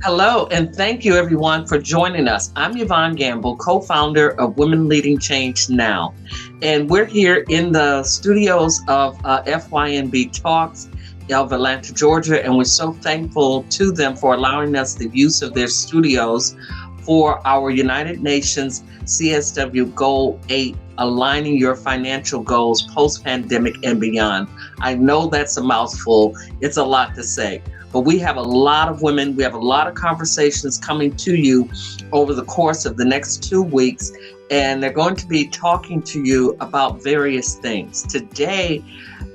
Hello, and thank you everyone for joining us. I'm Yvonne Gamble, co-founder of Women Leading Change Now, and we're here in the studios of FYNB Talks of Atlanta, Georgia, and we're so thankful to them for allowing us the use of their studios for our United Nations CSW Goal 8, aligning your financial goals post-pandemic and beyond. I know that's a mouthful. It's a lot to say. But we have a lot of women, we have a lot of conversations coming to you over the course of the next 2 weeks, and they're going to be talking to you about various things. Today,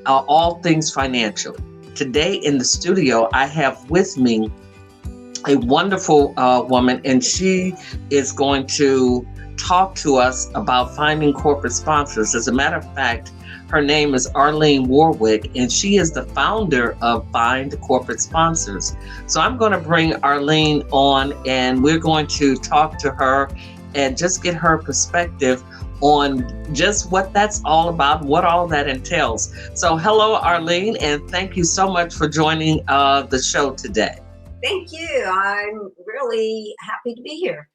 all things financial. Today in the studio, I have with me a wonderful woman, and she is going to talk to us about finding corporate sponsors. As a matter of fact, her name is Arlene Warwick, and she is the founder of Find Corporate Sponsors. So I'm going to bring Arlene on, and we're going to talk to her and just get her perspective on just what that's all about, what all that entails. So hello, Arlene, and thank you so much for joining the show today. Thank you. I'm really happy to be here.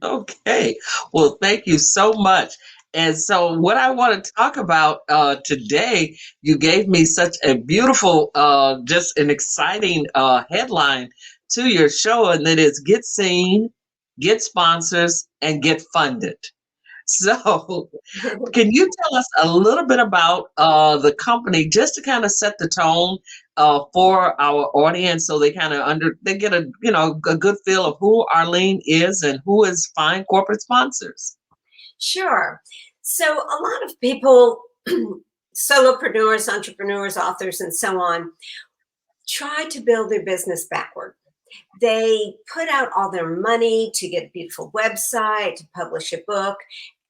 Okay. Well, thank you so much. And so, what I want to talk about today, you gave me such a beautiful, just an exciting headline to your show, and that is get seen, get sponsors, and get funded. So, can you tell us a little bit about the company just to kind of set the tone for our audience, so they kind of they get a a good feel of who Arlene is and who is Find Corporate Sponsors? Sure. So a lot of people, solopreneurs, entrepreneurs, authors, and so on, try to build their business backward. They put out all their money to get a beautiful website, to publish a book.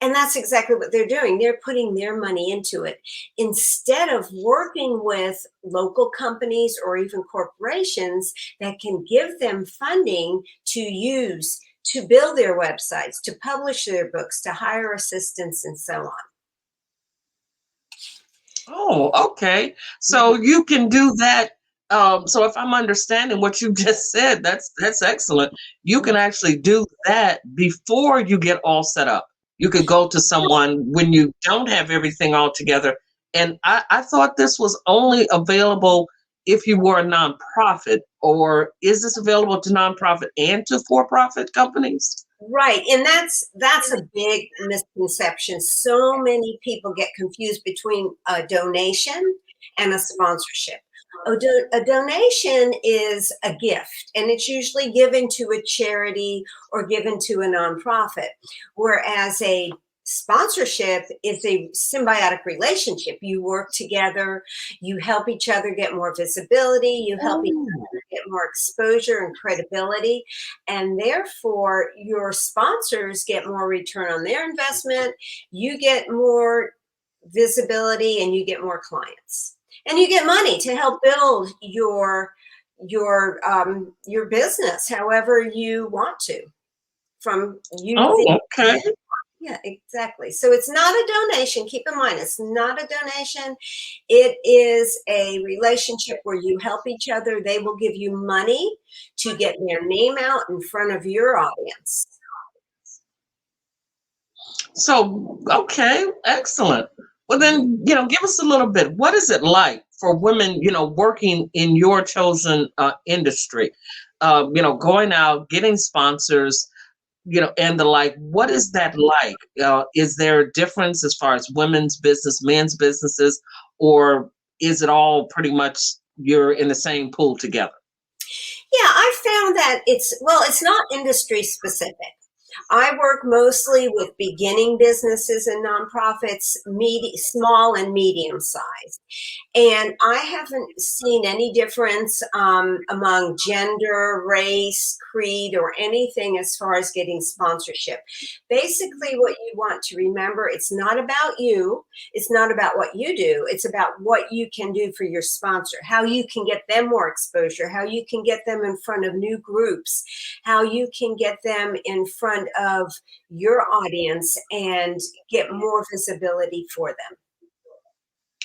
And that's exactly what they're doing. They're putting their money into it instead of working with local companies or even corporations that can give them funding to use to build their websites, to publish their books, to hire assistants, and so on. Oh, okay. So you can do that. So if I'm understanding what you just said, that's excellent. You can actually do that before you get all set up. You could go to someone when you don't have everything all together. And I thought this was only available if you were a nonprofit, or is this available to nonprofit and to for-profit companies? Right, and that's a big misconception. So many people get confused between a donation and a sponsorship. A donation is a gift, and it's usually given to a charity or given to a nonprofit, whereas a sponsorship is a symbiotic relationship. You work together, you help each other get more visibility, you help each Oh. other get more exposure and credibility, and therefore your sponsors get more return on their investment, you get more visibility, and you get more clients, and you get money to help build your business however you want to, from using. Oh, okay. Yeah, exactly. So it's not a donation. Keep in mind, it's not a donation. It is a relationship where you help each other. They will give you money to get their name out in front of your audience. So, okay, excellent. Well, then, give us a little bit. What is it like for women, working in your chosen industry? Going out, getting sponsors, and the like. What is that like? Is there a difference as far as women's business, men's businesses, or is it all pretty much you're in the same pool together? Yeah, I found that it's not industry specific. I work mostly with beginning businesses and nonprofits, small and medium size. And I haven't seen any difference among gender, race, creed, or anything as far as getting sponsorship. Basically, what you want to remember, it's not about you. It's not about what you do. It's about what you can do for your sponsor, how you can get them more exposure, how you can get them in front of new groups, how you can get them in front of your audience and get more visibility for them.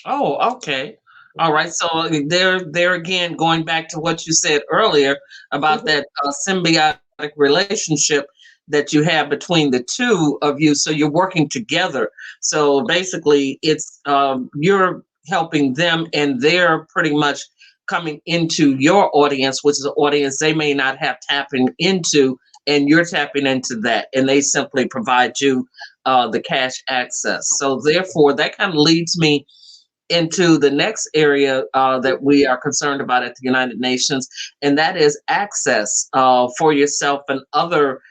Oh, okay. All right. So there again, going back to what you said earlier about Mhm. that symbiotic relationship that you have between the two of you. So you're working together. So basically, it's you're helping them, and they're pretty much coming into your audience, which is an audience they may not have tapping into, and you're tapping into that, and they simply provide you the cash access. So therefore, that kind of leads me into the next area that we are concerned about at the United Nations, and that is access for yourself and other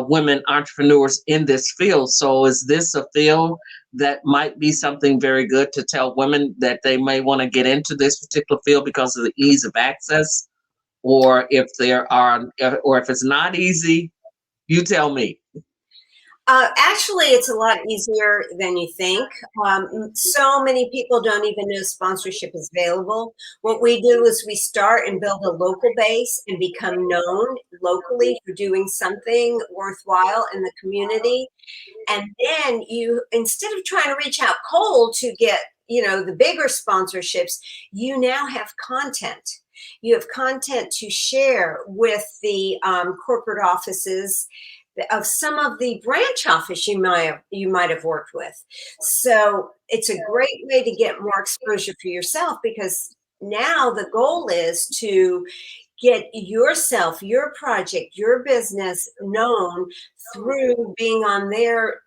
women entrepreneurs in this field. So, is this a field that might be something very good to tell women that they may want to get into this particular field because of the ease of access, or if there are, or if it's not easy, you tell me. Actually, it's a lot easier than you think. So many people don't even know sponsorship is available. What we do is we start and build a local base and become known locally for doing something worthwhile in the community. And then you, instead of trying to reach out cold to get, the bigger sponsorships, you now have content. You have content to share with the corporate offices of some of the branch office you might have worked with. So it's a great way to get more exposure for yourself, because now the goal is to get yourself, your project, your business known through being on their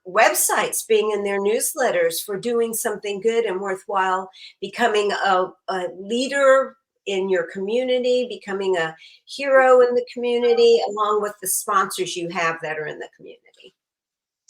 websites, being in their newsletters for doing something good and worthwhile, becoming a leader in your community, becoming a hero in the community, along with the sponsors you have that are in the community.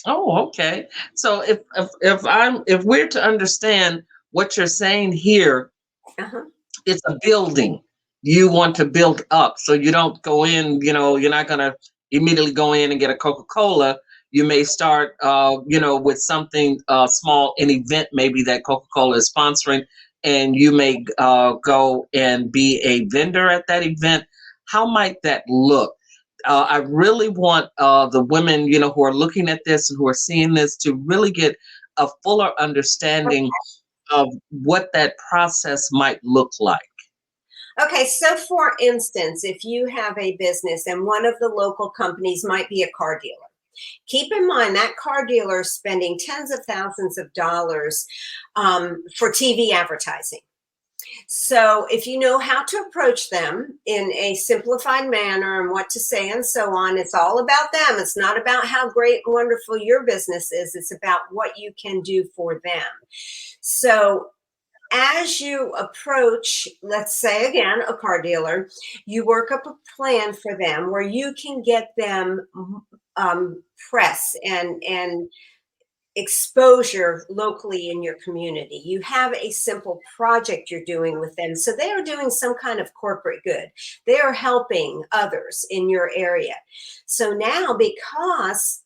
Oh, okay. So if we're to understand what you're saying here, Uh-huh. it's a building. You want to build up. So you don't go in, you're not going to immediately go in and get a Coca-Cola. You may start, with something small, an event maybe that Coca-Cola is sponsoring, and you may go and be a vendor at that event. How might that look? I really want the women, who are looking at this and who are seeing this to really get a fuller understanding of what that process might look like. Okay, so for instance, if you have a business and one of the local companies might be a car dealer, keep in mind that car dealer is spending tens of thousands of dollars for TV advertising. So if you know how to approach them in a simplified manner and what to say and so on, it's all about them. It's not about how great and wonderful your business is. It's about what you can do for them. So as you approach, let's say again, a car dealer, you work up a plan for them where you can get them press and exposure locally in your community. You have a simple project you're doing with them. So they are doing some kind of corporate good. They are helping others in your area. So now, because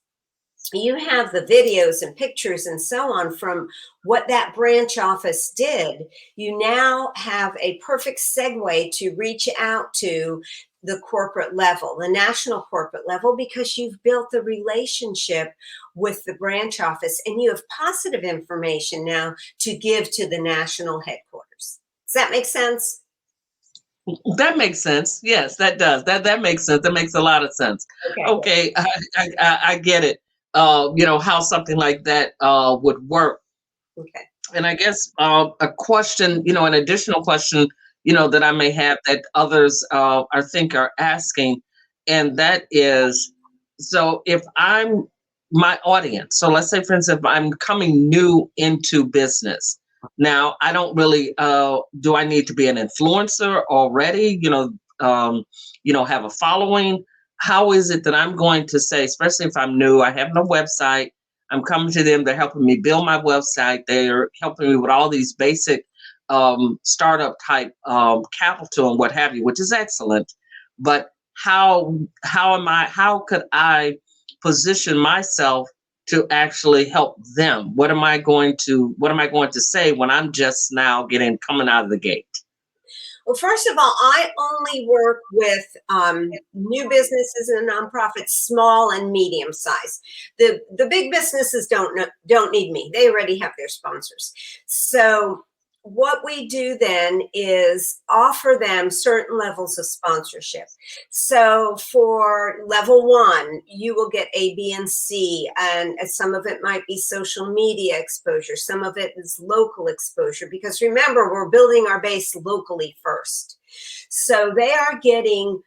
you have the videos and pictures and so on from what that branch office did, you now have a perfect segue to reach out to the corporate level, the national corporate level, because you've built the relationship with the branch office and you have positive information now to give to the national headquarters. Does that make sense? That makes sense. Yes, that does. That makes sense. That makes a lot of sense. Okay. Okay, I get it. How something like that would work. Okay. And I guess a question, an additional question, that I may have that others I think are asking, and that is, so if I'm my audience, so let's say, for instance, if I'm coming new into business, now I don't really, do I need to be an influencer already? Have a following? How is it that I'm going to say, especially if I'm new, I have no website, I'm coming to them. They're helping me build my website. They're helping me with all these basic startup type capital and what have you, which is excellent. But how could I position myself to actually help them? What am I going to say when I'm just now coming out of the gate? Well, first of all, I only work with new businesses and nonprofits, small and medium size. The big businesses don't need me; they already have their sponsors. So what we do then is offer them certain levels of sponsorship. So for level 1, you will get A, B, and C, and some of it might be social media exposure. Some of it is local exposure, because remember, we're building our base locally first. So they are getting,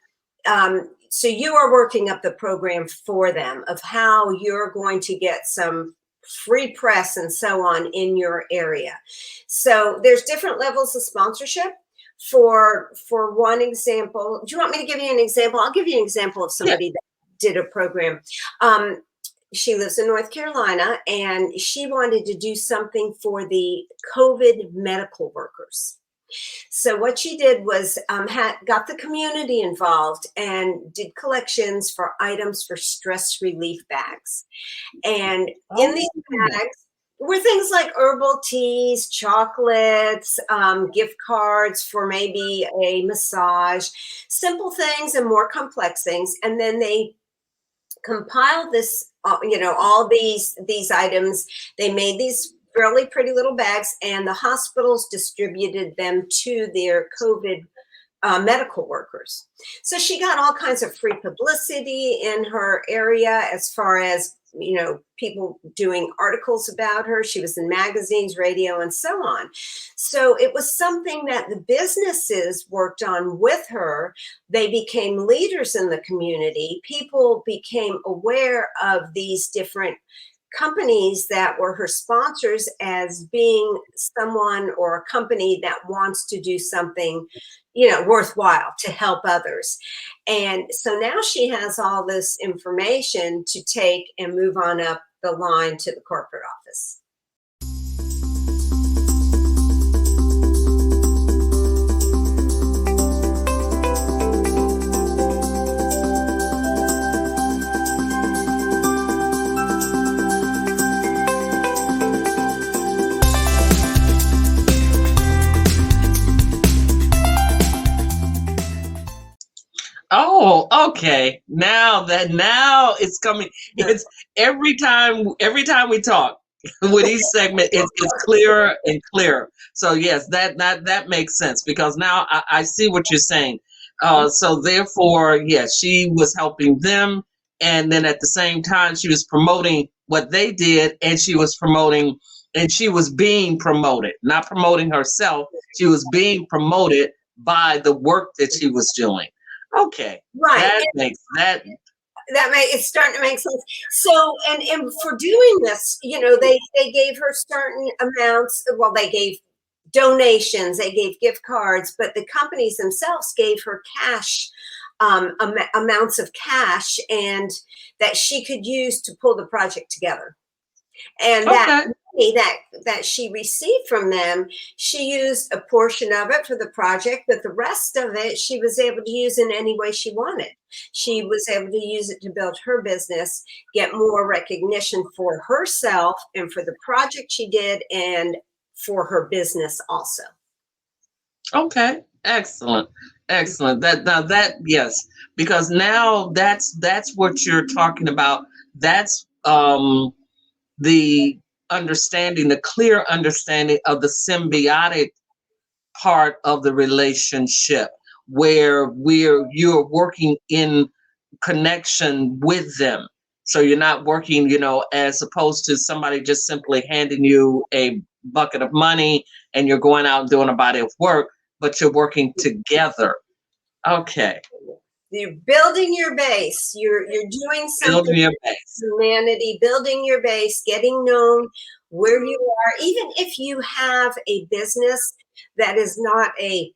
so you are working up the program for them of how you're going to get some free press and so on in your area. So there's different levels of sponsorship. For one example, do you want me to give you an example? I'll give you an example of somebody that did a program. She lives in North Carolina, and she wanted to do something for the COVID medical workers. So what she did was got the community involved and did collections for items for stress relief bags. And in these bags were things like herbal teas, chocolates, gift cards for maybe a massage, simple things and more complex things. And then they compiled this, all these items. They made these really pretty little bags, and the hospitals distributed them to their COVID medical workers. So she got all kinds of free publicity in her area, as far as, people doing articles about her. She was in magazines, radio, and so on. So it was something that the businesses worked on with her. They became leaders in the community. People became aware of these different companies that were her sponsors as being someone or a company that wants to do something, worthwhile to help others. And so now she has all this information to take and move on up the line to the corporate office. Oh, okay. Now it's coming. It's every time we talk with each segment, it's clearer and clearer. So yes, that makes sense, because now I see what you're saying. So therefore, yes, she was helping them, and then at the same time, she was promoting what they did, and she was being promoted, not promoting herself. She was being promoted by the work that she was doing. Okay. Right. It's starting to make sense. So, and for doing this, they gave her certain amounts. Well, they gave donations, they gave gift cards, but the companies themselves gave her cash, amounts of cash, and that she could use to pull the project together. And that money that she received from them, she used a portion of it for the project, but the rest of it she was able to use in any way she wanted. She was able to use it to build her business, get more recognition for herself and for the project she did, and for her business also. Okay, excellent. Yes, because now that's what you're talking about. That's the understanding, the clear understanding of the symbiotic part of the relationship, where you're working in connection with them. So you're not working, as opposed to somebody just simply handing you a bucket of money and you're going out and doing a body of work, but you're working together. Okay. You're building your base. You're doing something. Building your base. Humanity, building your base, getting known where you are. Even if you have a business that is not a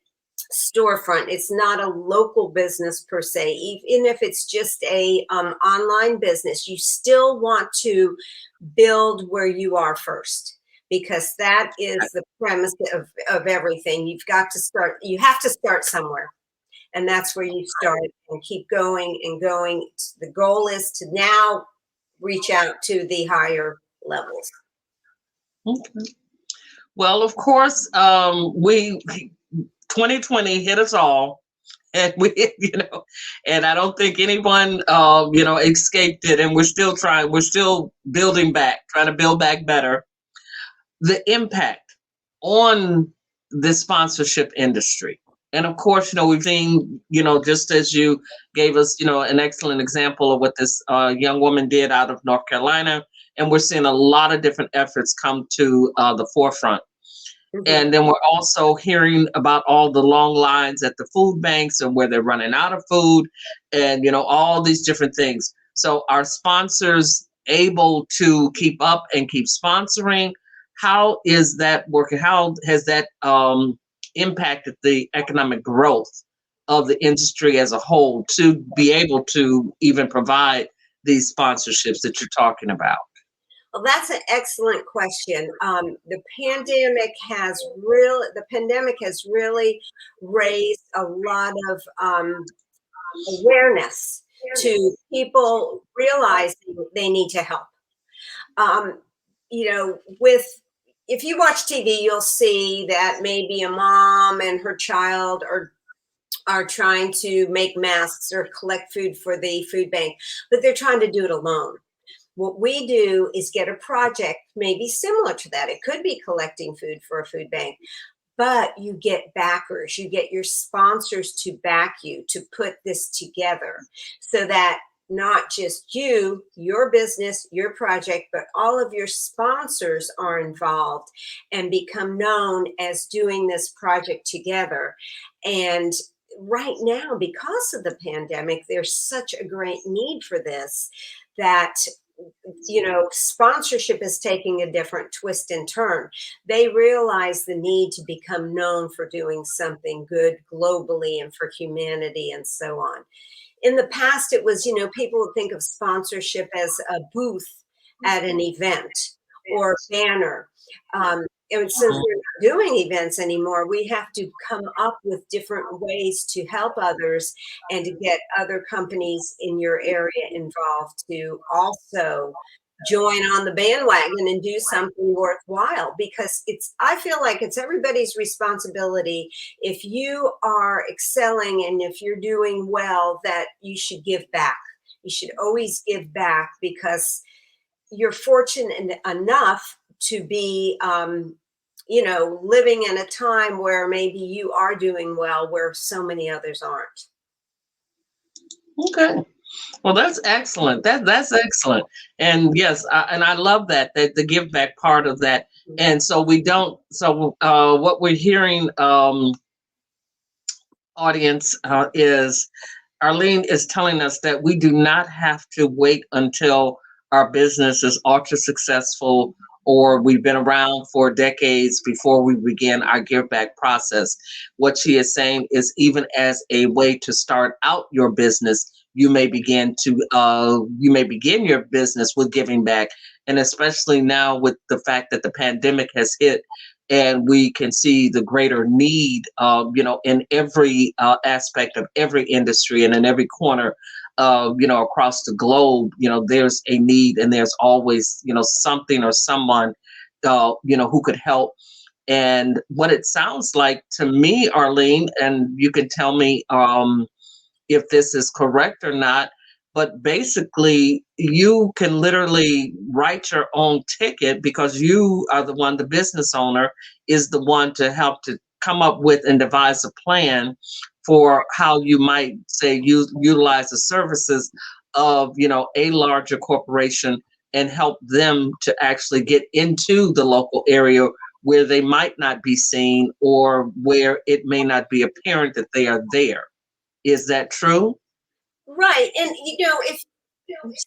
storefront, it's not a local business per se, even if it's just a online business, you still want to build where you are first, because that is the premise of everything. You have to start somewhere. And that's where you start and keep going and going. The goal is to now reach out to the higher levels. Okay. Well, of course, 2020 hit us all, and and I don't think anyone, escaped it. And we're still trying. We're still building back, trying to build back better. The impact on this sponsorship industry. And of course, we've seen, just as you gave us, an excellent example of what this young woman did out of North Carolina. And we're seeing a lot of different efforts come to the forefront. Mhm. And then we're also hearing about all the long lines at the food banks and where they're running out of food and, all these different things. So are sponsors able to keep up and keep sponsoring? How is that working? How has that impacted the economic growth of the industry as a whole to be able to even provide these sponsorships that you're talking about? Well, that's an excellent question. The pandemic has really raised a lot of awareness to people realizing they need to help. Um, with if you watch TV, you'll see that maybe a mom and her child are trying to make masks or collect food for the food bank, but they're trying to do it alone. What we do is get a project maybe similar to that. It could be collecting food for a food bank, but you get backers, you get your sponsors to back you to put this together so that not just you, your business, your project, but all of your sponsors are involved and become known as doing this project together. And right now, because of the pandemic, there's such a great need for this that sponsorship is taking a different twist and turn. They realize the need to become known for doing something good globally and for humanity and so on. In the past, it was, people would think of sponsorship as a booth at an event or banner. And since we're not doing events anymore, we have to come up with different ways to help others and to get other companies in your area involved to also join on the bandwagon and do something worthwhile, because I feel like it's everybody's responsibility. If you are excelling and if you're doing well, that you should give back. You should always give back because you're fortunate enough to be living in a time where maybe you are doing well where so many others aren't. Okay. Well, that's excellent. That's excellent. And yes, I love that the give back part of that. And so we don't. So what we're hearing, audience, is Arlene is telling us that we do not have to wait until our business is ultra successful or we've been around for decades before we begin our give back process. What she is saying is, even as a way to start out your business, you may begin your business with giving back. And especially now with the fact that the pandemic has hit and we can see the greater need, in every aspect of every industry and in every corner, across the globe, there's a need and there's always, something or someone, who could help. And what it sounds like to me, Arlene, and you can tell me if this is correct or not, but basically you can literally write your own ticket because you are the business owner is the one to help to come up with and devise a plan for how you might say utilize the services of a larger corporation and help them to actually get into the local area where they might not be seen or where it may not be apparent that they are there. Is that true? Right. And if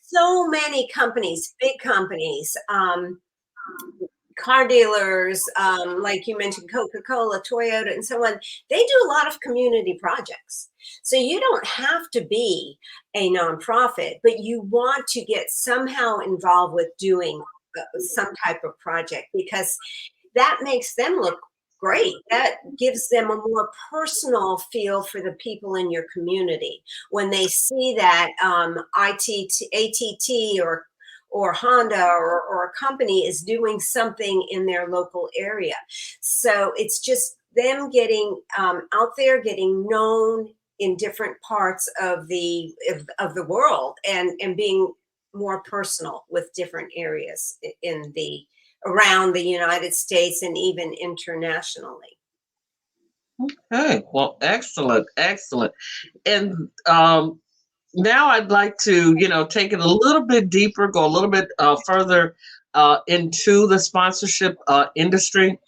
so many companies, big companies, car dealers, like you mentioned, Coca-Cola, Toyota, and so on, they do a lot of community projects. So you don't have to be a nonprofit, but you want to get somehow involved with doing some type of project, because that makes them look great. That gives them a more personal feel for the people in your community when they see that ATT or Honda or a company is doing something in their local area. So it's just them getting out there, getting known in different parts of the world, and being more personal with different areas in the around the United States and even internationally. Okay. Well, excellent, excellent. And now I'd like to, take it a little bit deeper, go a little bit further into the sponsorship industry.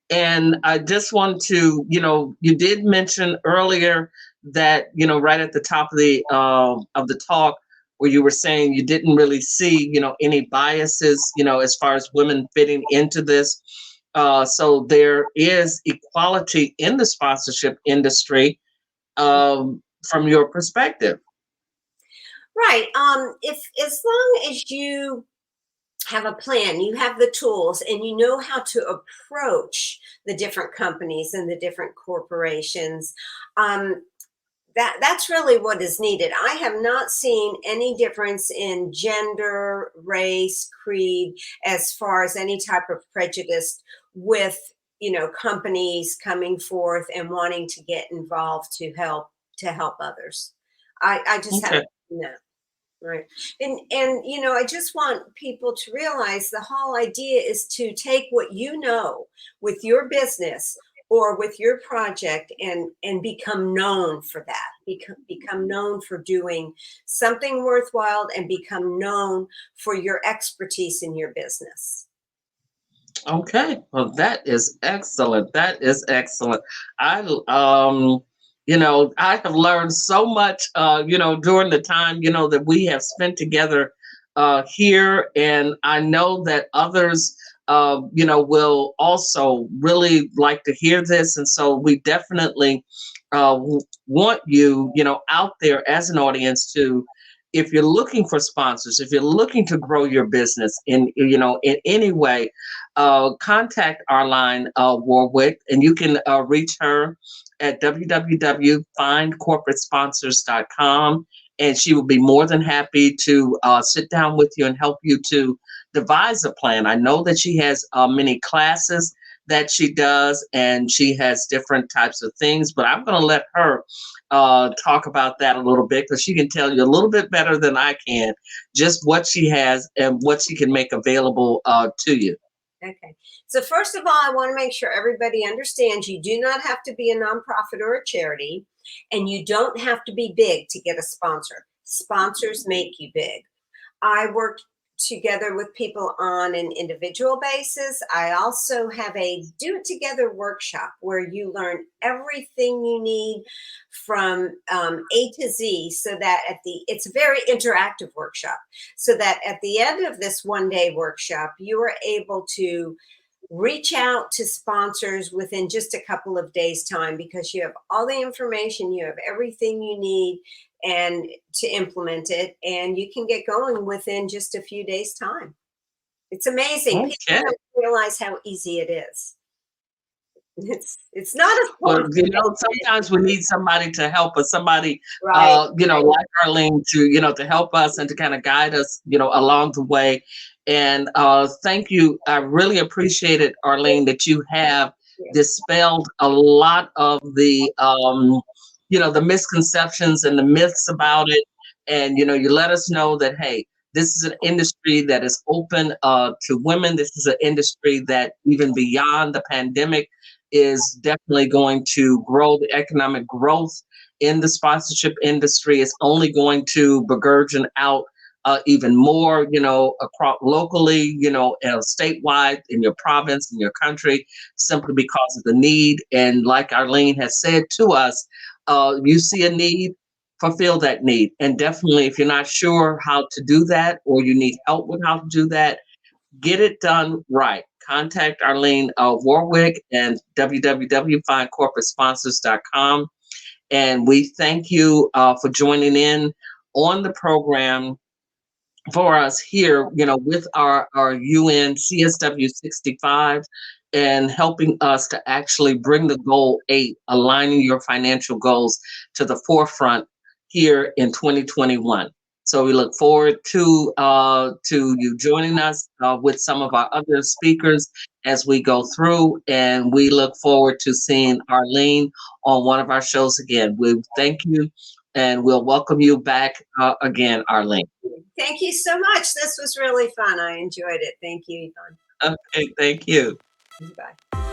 And I just want to, you did mention earlier that, right at the top of the talk, where you were saying you didn't really see, any biases, as far as women fitting into this. So there is equality in the sponsorship industry, from your perspective. Right. If as long as you have a plan, you have the tools, and you know how to approach the different companies and the different corporations, um, that's really what is needed. I have not seen any difference in gender, race, creed, as far as any type of prejudice with companies coming forth and wanting to get involved to help others. I just Okay. haven't seen that. Right. And I just want people to realize the whole idea is to take what you know with your business or with your project and become known for that. Become known for doing something worthwhile and become known for your expertise in your business. Okay, well, that is excellent. That is excellent. I, I have learned so much, during the time, that we have spent together here, and I know that others, will also really like to hear this, and so we definitely want you, out there as an audience to. If you're looking for sponsors, if you're looking to grow your business in any way, contact Arline Warwick, and you can reach her at www.findcorporatesponsors.com. And she will be more than happy to sit down with you and help you to devise a plan. I know that she has many classes that she does, and she has different types of things, but I'm going to let her talk about that a little bit because she can tell you a little bit better than I can just what she has and what she can make available to you. Okay. So first of all, I want to make sure everybody understands you do not have to be a nonprofit or a charity, and you don't have to be big to get a sponsor. Sponsors make you big. I work together with people on an individual basis. I also have a do it together workshop where you learn everything you need from A to Z, so that it's a very interactive workshop, so that at the end of this 1 day workshop, you are able to reach out to sponsors within just a couple of days time, because you have all the information, you have everything you need and to implement it, and you can get going within just a few days time. It's amazing. People Okay. don't realize how easy it is. It's not as Well, complicated. sometimes we need somebody to help us, somebody, Right. like Arlene to, to help us and to kind of guide us, along the way. And thank you. I really appreciate it, Arlene, that you have Yeah. dispelled a lot of the misconceptions and the myths about it. And, you let us know that, hey, this is an industry that is open to women. This is an industry that even beyond the pandemic is definitely going to grow. The economic growth in the sponsorship industry is only going to begurgin out even more, across locally, statewide, in your province, in your country, simply because of the need. And like Arlene has said to us, you see a need, fulfill that need. And definitely, if you're not sure how to do that or you need help with how to do that, get it done right. Contact Arlene Warwick and www.findcorporatesponsors.com. And we thank you for joining in on the program for us here, with our UN CSW 65 and helping us to actually bring the goal 8, aligning your financial goals to the forefront here in 2021. So we look forward to you joining us with some of our other speakers as we go through, and we look forward to seeing Arlene on one of our shows again. We thank you, and we'll welcome you back again, Arlene. Thank you so much. This was really fun. I enjoyed it. Thank you, Okay, thank you. Yvonne. Bye.